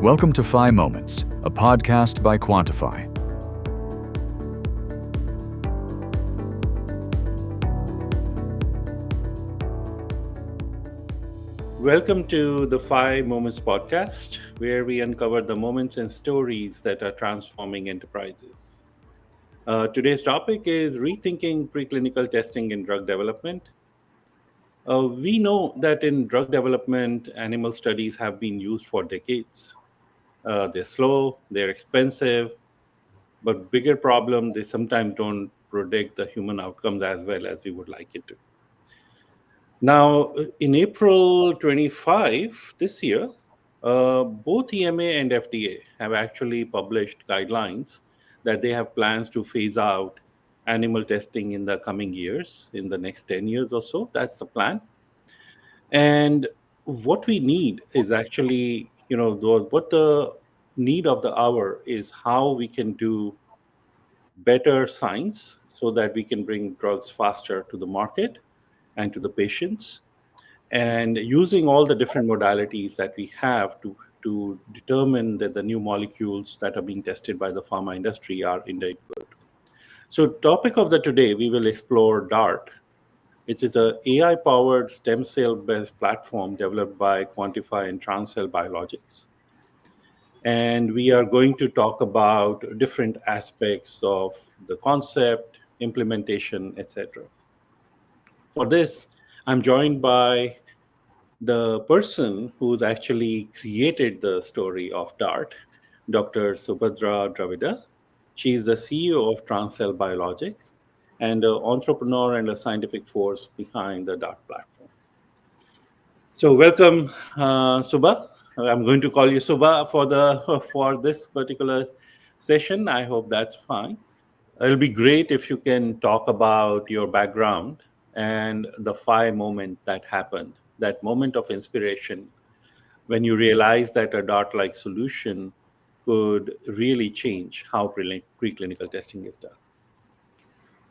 Welcome to Phi Moments, a podcast by Quantiphi. Welcome to the Phi Moments podcast, where we uncover the moments and stories that are transforming enterprises. Today's topic is rethinking preclinical testing in drug development. We know that in drug development, animal studies have been used for decades. They're slow, they're expensive, but bigger problem, they sometimes don't predict the human outcomes as well as we would like it to. Now, in April 25 this year, both EMA and FDA have actually published guidelines that they have plans to phase out animal testing in the coming years, in the next 10 years or so. That's the plan. And what we need is actually, what the need of the hour is how we can do better science so that we can bring drugs faster to the market and to the patients, and using all the different modalities that we have to determine that the new molecules that are being tested by the pharma industry are indeed good. So topic of the today, we will explore DART. It is a AI-powered stem cell-based platform developed by Quantiphi and Transcell Biologics. And we are going to talk about different aspects of the concept, implementation, etc. For this, I'm joined by the person who's actually created the story of DART, Dr. Subhadra Dravida. She is the CEO of Transcell Biologics and an entrepreneur and a scientific force behind the DART platform. So welcome, Subha. I'm going to call you Subha for this particular session. I hope that's fine. It'll be great if you can talk about your background and the Phi moment that happened, that moment of inspiration when you realized that a DART-like solution could really change how preclinical testing is done.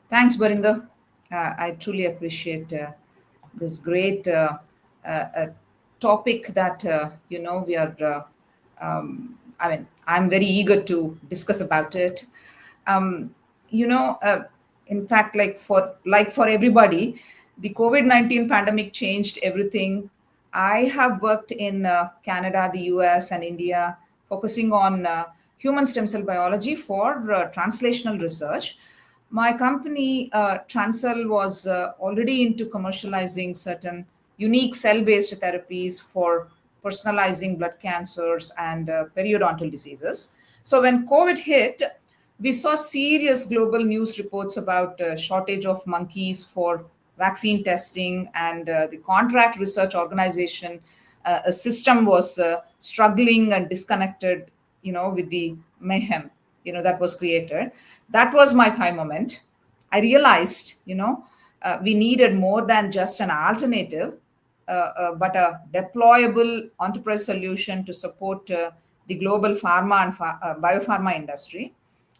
Thanks, Barinder. I truly appreciate this great topic that we are. I'm very eager to discuss about it. In fact, for everybody, the COVID-19 pandemic changed everything. I have worked in Canada, the US, and India, focusing on human stem cell biology for translational research. My company, Transcell, was already into commercializing certain unique cell-based therapies for personalizing blood cancers and periodontal diseases. So when COVID hit, we saw serious global news reports about shortage of monkeys for vaccine testing, and the contract research organization a system was struggling and disconnected, with the mayhem, that was created. That was my Phi moment. I realized, we needed more than just an alternative, but a deployable enterprise solution to support the global pharma and biopharma industry.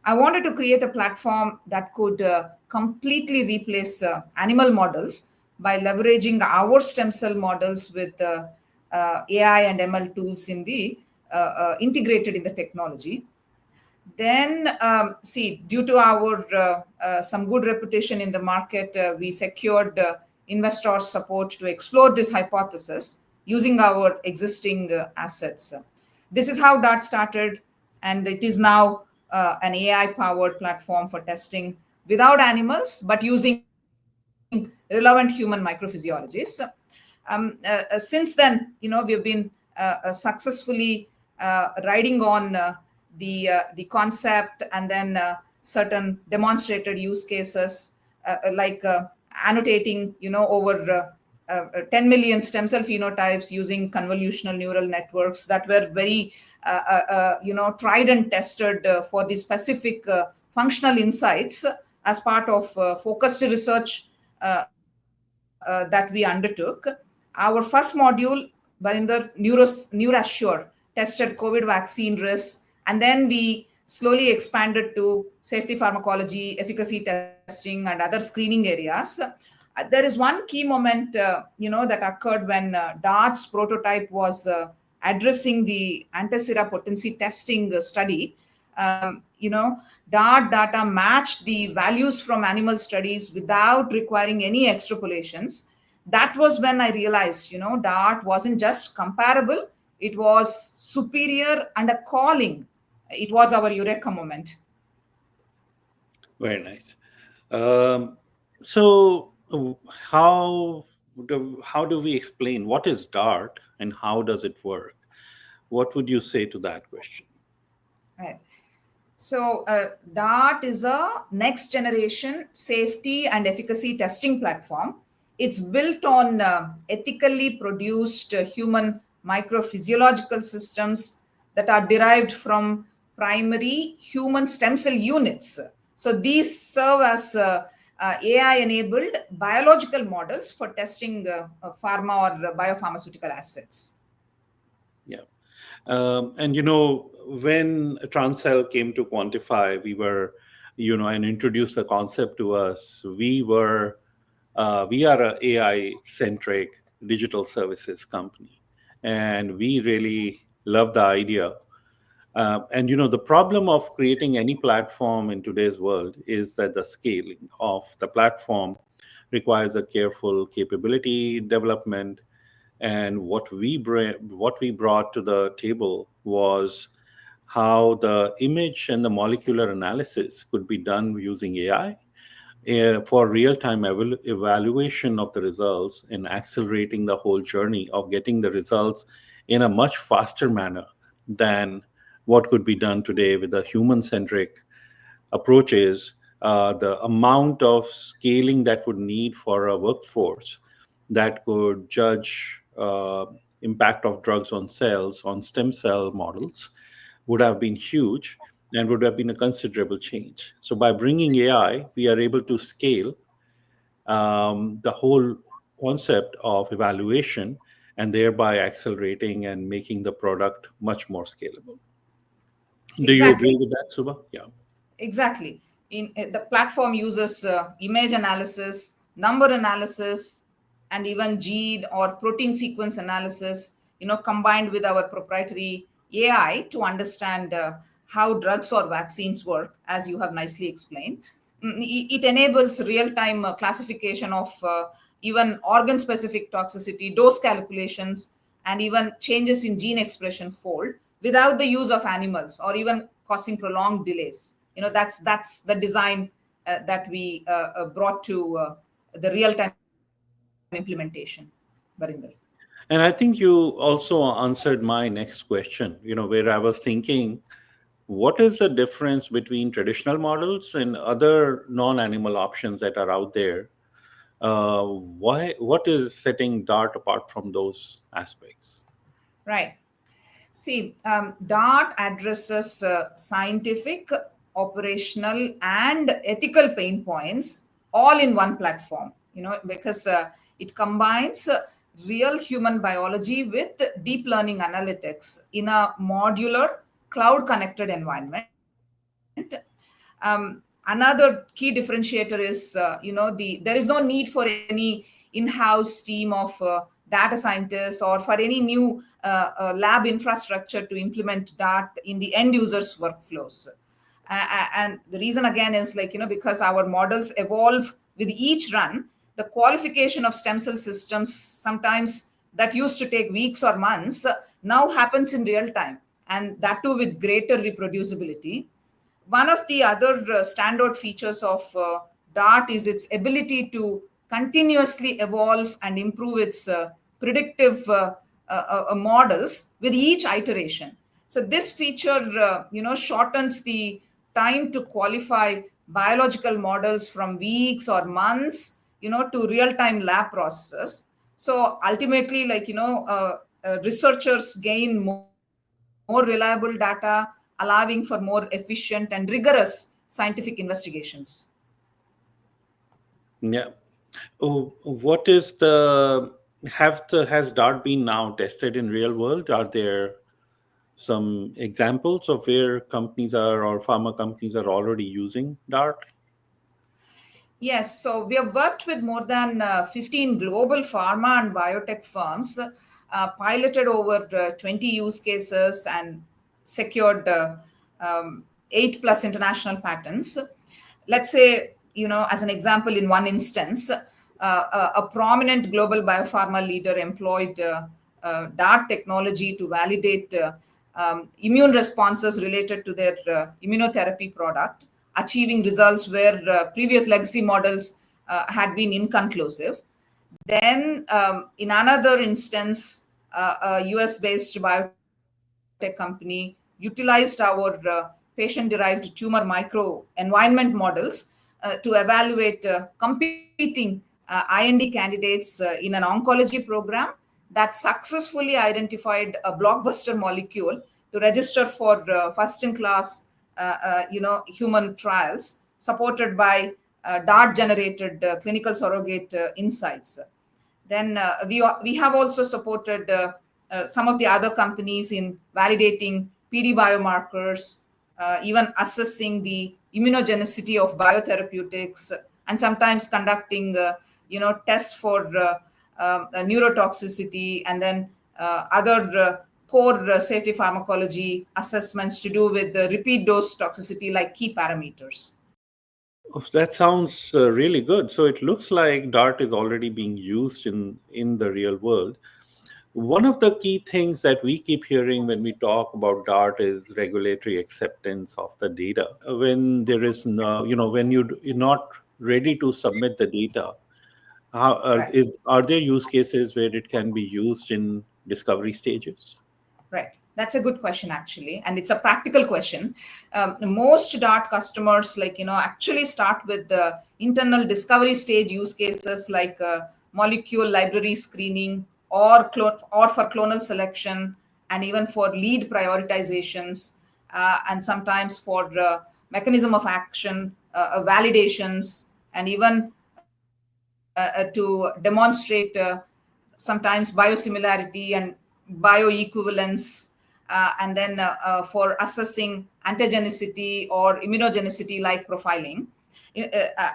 I wanted to create a platform that could completely replace animal models by leveraging our stem cell models with AI and ML tools in the integrated in the technology. Then, due to our some good reputation in the market, we secured investor support to explore this hypothesis using our existing assets. This is how DART started, and it is now an AI-powered platform for testing without animals, but using relevant human microphysiologies. Since then, we've been successfully riding on the concept, and then certain demonstrated use cases like annotating, over 10 million stem cell phenotypes using convolutional neural networks that were very, tried and tested for the specific functional insights as part of focused research that we undertook. Our first module, Barinder NeuraSure, tested COVID vaccine risks, and then we slowly expanded to safety pharmacology, efficacy testing, and other screening areas. There is one key moment, that occurred when DART's prototype was addressing the anti-sera potency testing study, DART data matched the values from animal studies without requiring any extrapolations. That was when I realized, DART wasn't just comparable, it was superior and a calling. It was our eureka moment. Very nice. So, how do we explain what is DART and how does it work? What would you say to that question? Right. So, DART is a next generation safety and efficacy testing platform. It's built on ethically produced human microphysiological systems that are derived from primary human stem cell units. So, these serve as AI enabled biological models for testing pharma or biopharmaceutical assets. Yeah. And when Transcell came to Quantiphi, we were, and introduced the concept to us. We are a AI centric digital services company, and we really love the idea. And the problem of creating any platform in today's world is that the scaling of the platform requires a careful capability development. And what we brought to the table was how the image and the molecular analysis could be done using AI for real-time evaluation of the results and accelerating the whole journey of getting the results in a much faster manner than what could be done today with the human-centric approaches. The amount of scaling that would need for a workforce that could judge impact of drugs on cells, on stem cell models, would have been huge and would have been a considerable change. So by bringing AI, we are able to scale the whole concept of evaluation and thereby accelerating and making the product much more scalable. Do you agree Exactly. with that, Subha? Yeah. Exactly. The platform uses image analysis, number analysis, and even gene or protein sequence analysis, combined with our proprietary AI to understand how drugs or vaccines work, as you have nicely explained. It enables real-time classification of even organ-specific toxicity, dose calculations, and even changes in gene expression fold without the use of animals or even causing prolonged delays. That's the design that we brought to the real-time implementation, Barinder. And I think you also answered my next question, where I was thinking, what is the difference between traditional models and other non-animal options that are out there? What is setting DART apart from those aspects? Right. See, DART addresses scientific, operational, and ethical pain points all in one platform, because it combines real human biology with deep learning analytics in a modular, cloud connected environment. Another key differentiator is, there is no need for any in-house team of data scientists or for any new lab infrastructure to implement DART in the end users workflows. And the reason again is because our models evolve with each run. The qualification of stem cell systems, sometimes that used to take weeks or months, now happens in real time, and that too with greater reproducibility. One of the other standout features of DART is its ability to continuously evolve and improve its predictive models with each iteration. So this feature, shortens the time to qualify biological models from weeks or months, to real-time lab processes. So ultimately, researchers gain more reliable data, allowing for more efficient and rigorous scientific investigations. Yeah. What is the have the has DART been now tested in real world? Are there some examples of where companies are or pharma companies are already using DART? Yes, so we have worked with more than 15 global pharma and biotech firms, piloted over 20 use cases, and secured 8 plus international patents. Let's say, as an example, in one instance, a prominent global biopharma leader employed DART technology to validate immune responses related to their immunotherapy product, achieving results where previous legacy models had been inconclusive. Then, in another instance, a US based biotech company utilized our patient derived tumor micro environment models to evaluate competing IND candidates in an oncology program that successfully identified a blockbuster molecule to register for first in class human trials supported by DART generated clinical surrogate insights. Then we have also supported some of the other companies in validating PD biomarkers, even assessing the immunogenicity of biotherapeutics, and sometimes conducting tests for neurotoxicity, and then other core safety pharmacology assessments to do with the repeat dose toxicity like key parameters. Oh, that sounds really good. So it looks like DART is already being used in the real world. One of the key things that we keep hearing when we talk about DART is regulatory acceptance of the data. When there is no, when you're not ready to submit the data, Right. are there use cases where it can be used in discovery stages? Right. That's a good question, actually, and it's a practical question. Most DART customers, actually start with the internal discovery stage use cases like molecule library screening, or for clonal selection, and even for lead prioritizations, and sometimes for mechanism of action validations, and even to demonstrate sometimes biosimilarity and bioequivalence, and then for assessing antigenicity or immunogenicity like profiling.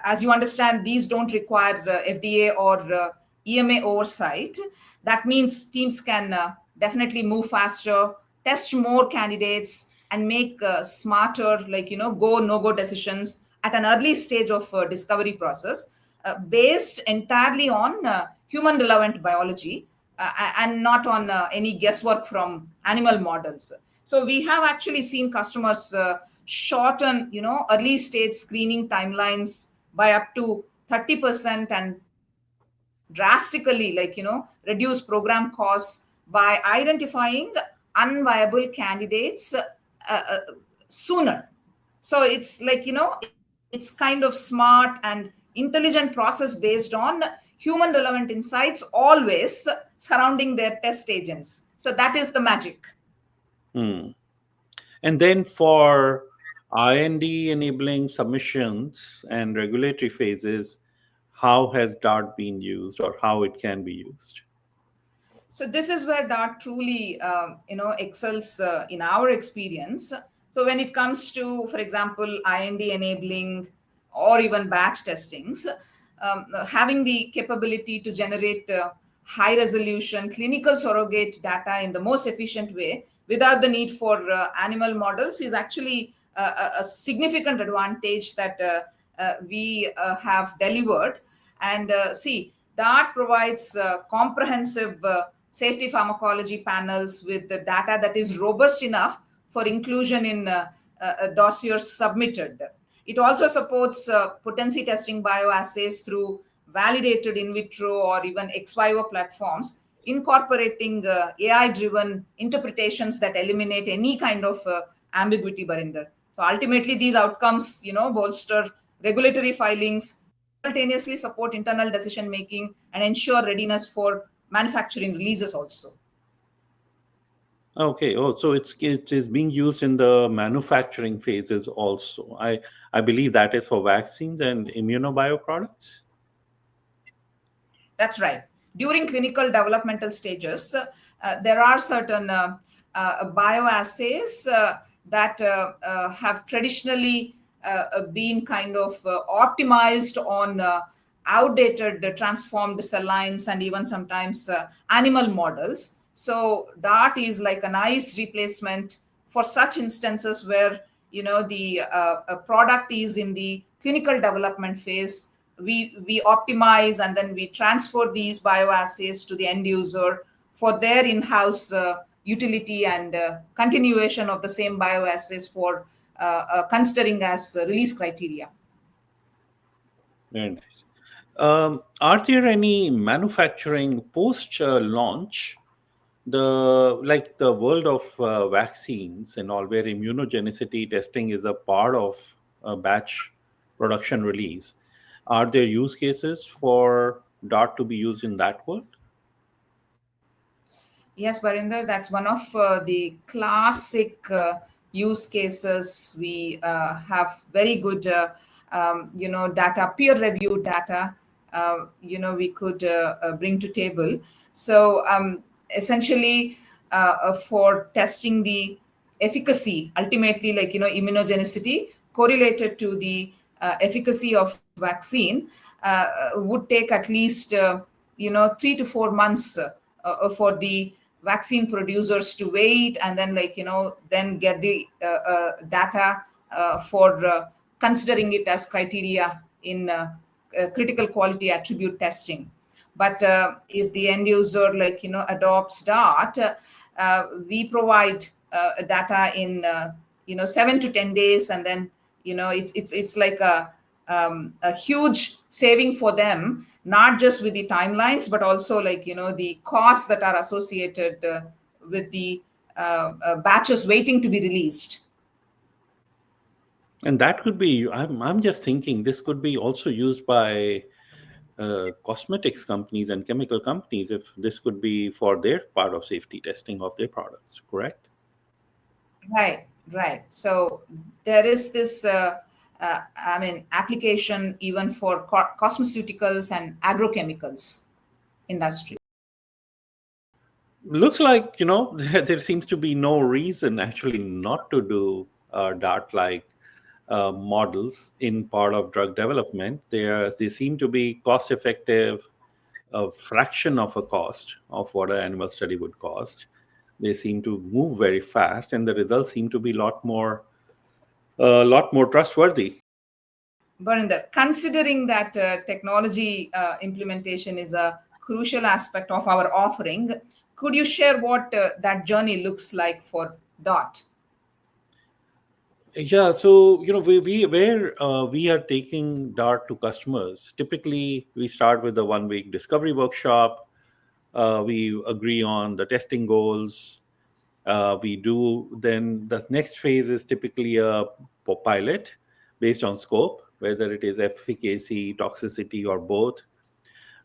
As you understand, these don't require FDA or EMA oversight. That means teams can definitely move faster, test more candidates, and make smarter, go no go decisions at an early stage of discovery process, based entirely on human relevant biology, and not on any guesswork from animal models. So we have actually seen customers shorten, early stage screening timelines by up to 30%, and drastically, reduce program costs by identifying unviable candidates sooner. So it's it's kind of smart and intelligent process based on human relevant insights always surrounding their test agents. So that is the magic. Hmm. And then for IND enabling submissions and regulatory phases, how has DART been used or how it can be used? So this is where DART truly excels in our experience. So when it comes to, for example, IND enabling or even batch testings, having the capability to generate high resolution clinical surrogate data in the most efficient way without the need for animal models is actually a significant advantage that we have delivered. And see, DART provides comprehensive safety pharmacology panels with the data that is robust enough for inclusion in dossiers submitted. It also supports potency testing bioassays through validated in vitro or even ex vivo platforms, incorporating AI driven interpretations that eliminate any kind of ambiguity, Barinder. So ultimately, these outcomes, bolster regulatory filings, simultaneously support internal decision making, and ensure readiness for manufacturing releases also. Okay. Oh, so it is being used in the manufacturing phases also. I believe that is for vaccines and immunobio products. That's right. During clinical developmental stages, there are certain bioassays that have traditionally been kind of optimized on outdated transformed cell lines and even sometimes animal models. So DART is like a nice replacement for such instances where the a product is in the clinical development phase. We optimize and then we transfer these bioassays to the end user for their in-house utility and continuation of the same bioassays for considering as release criteria. Very nice. Are there any manufacturing post launch, the world of vaccines and all, where immunogenicity testing is a part of a batch production release? Are there use cases for DART to be used in that world? Yes, Barinder, that's one of the classic use cases. We have very good, data, peer-reviewed data. We could bring to table. So essentially, for testing the efficacy, ultimately, immunogenicity correlated to the efficacy of vaccine, would take at least 3 to 4 months for the vaccine producers to wait and then then get the data for considering it as criteria in critical quality attribute testing. But if the end user adopts DART, we provide data in 7 to 10 days, and then it's like a huge saving for them, not just with the timelines, but also the costs that are associated with the batches waiting to be released. And that could be, I'm just thinking, this could be also used by cosmetics companies and chemical companies, if this could be for their part of safety testing of their products, correct? Right. So there is this application even for cosmeceuticals and agrochemicals industry. Looks like, there seems to be no reason actually not to do DART like models in part of drug development. They seem to be cost effective, a fraction of a cost of what an animal study would cost. They seem to move very fast, and the results seem to be a lot more trustworthy. Barinder, considering that technology implementation is a crucial aspect of our offering, could you share what that journey looks like for DOT? Yeah, so we are taking DART to customers. Typically, we start with a 1 week discovery workshop. We agree on the testing goals. We do then the next phase is typically a pilot based on scope, whether it is efficacy, toxicity, or both.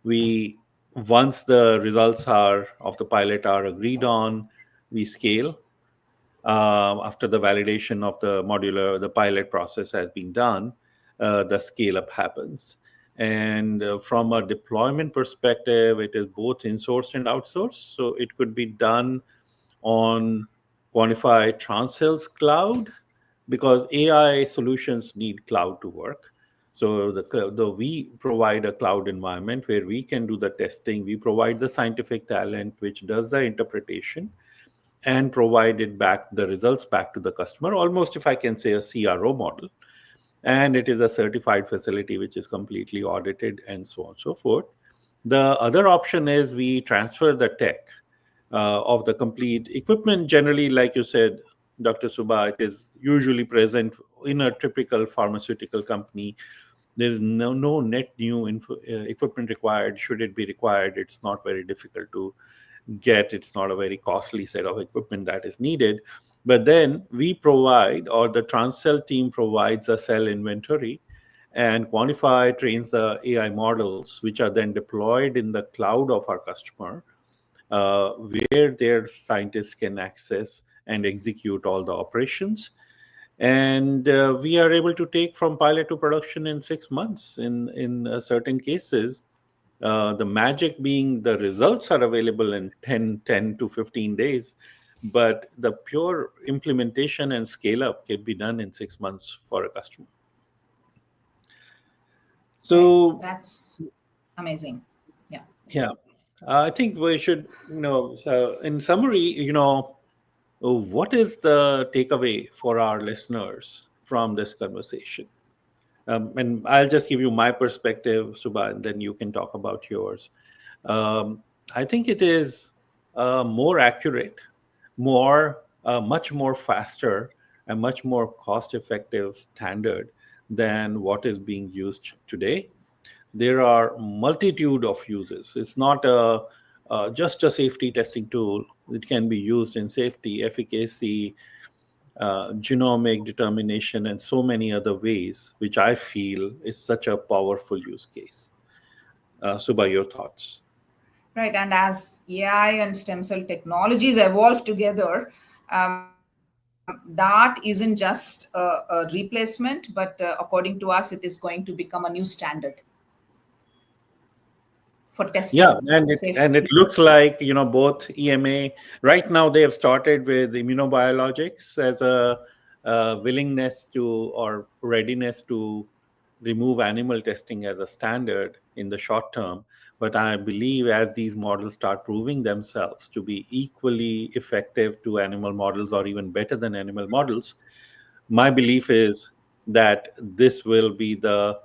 We Once the results of the pilot are agreed on, we scale. After the validation of the pilot process has been done, the scale up happens. And from a deployment perspective, it is both in-sourced and outsourced. So it could be done on Quantiphi Transcell's cloud, because AI solutions need cloud to work. So we provide a cloud environment where we can do the testing. We provide the scientific talent, which does the interpretation and provide the results back to the customer, almost, if I can say, a CRO model. And it is a certified facility which is completely audited, and so on and so forth. The other option is we transfer the tech of the complete equipment. Generally, like you said, Dr. Subha, it is usually present in a typical pharmaceutical company. There's no net new equipment required. Should it be required, it's not very difficult to get. It's not a very costly set of equipment that is needed. But then we provide, or the Transcell team provides, a cell inventory, and Quantiphi trains the AI models, which are then deployed in the cloud of our customer, where their scientists can access and execute all the operations. And we are able to take from pilot to production in 6 months in certain cases. The magic being the results are available in 10 to 15 days, but the pure implementation and scale up can be done in 6 months for a customer. So, That's amazing. Yeah. yeah, I think we should, in summary, what is the takeaway for our listeners from this conversation? And I'll just give you my perspective, Subha, and then you can talk about yours. Um, I think it is more accurate, much more faster, and much more cost-effective standard than what is being used today. There are multitude of uses. It's not just a safety testing tool. It can be used in safety, efficacy, genomic determination, and so many other ways, which I feel is such a powerful use case. Subha, your thoughts? Right. And as AI and stem cell technologies evolve together, that isn't just a replacement, but according to us, it is going to become a new standard for Yeah, testing and it safety. looks like both EMA right now they have started with immunobiologics as a willingness to or readiness to remove animal testing as a standard in the short term. But I believe as these models start proving themselves to be equally effective to animal models or even better than animal models, my belief is that this will be the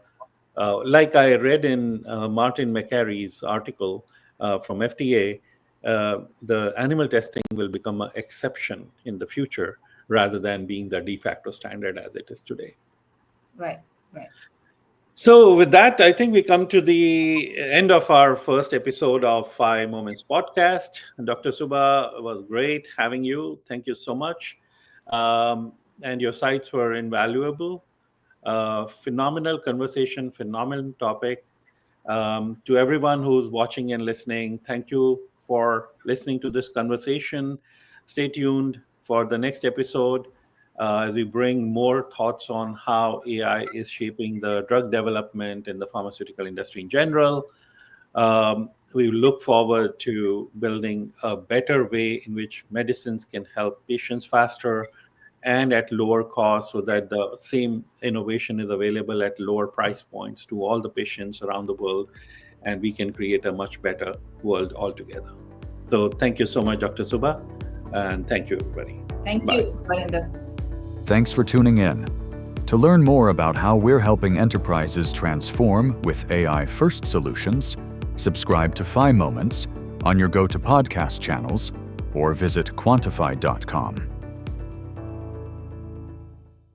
like I read in Martin McCary's article from FDA, the animal testing will become an exception in the future rather than being the de facto standard as it is today. Right. Right. So, with that, I think we come to the end of our first episode of Phi Moments podcast. Dr. Subha, it was great having you. Thank you so much. And your sites were invaluable. Phenomenal conversation, phenomenal topic. To everyone who's watching and listening, thank you for listening to this conversation. Stay tuned for the next episode as we bring more thoughts on how AI is shaping the drug development and the pharmaceutical industry in general. We look forward to building a better way in which medicines can help patients faster and at lower cost so that the same innovation is available at lower price points to all the patients around the world, and we can create a much better world altogether. So thank you so much, Dr. Subha, and thank you, everybody. Thank Bye. you, Barinder. Thanks for tuning in. To learn more about how we're helping enterprises transform with AI-first solutions, subscribe to Phi Moments on your go-to podcast channels or visit quantiphi.com.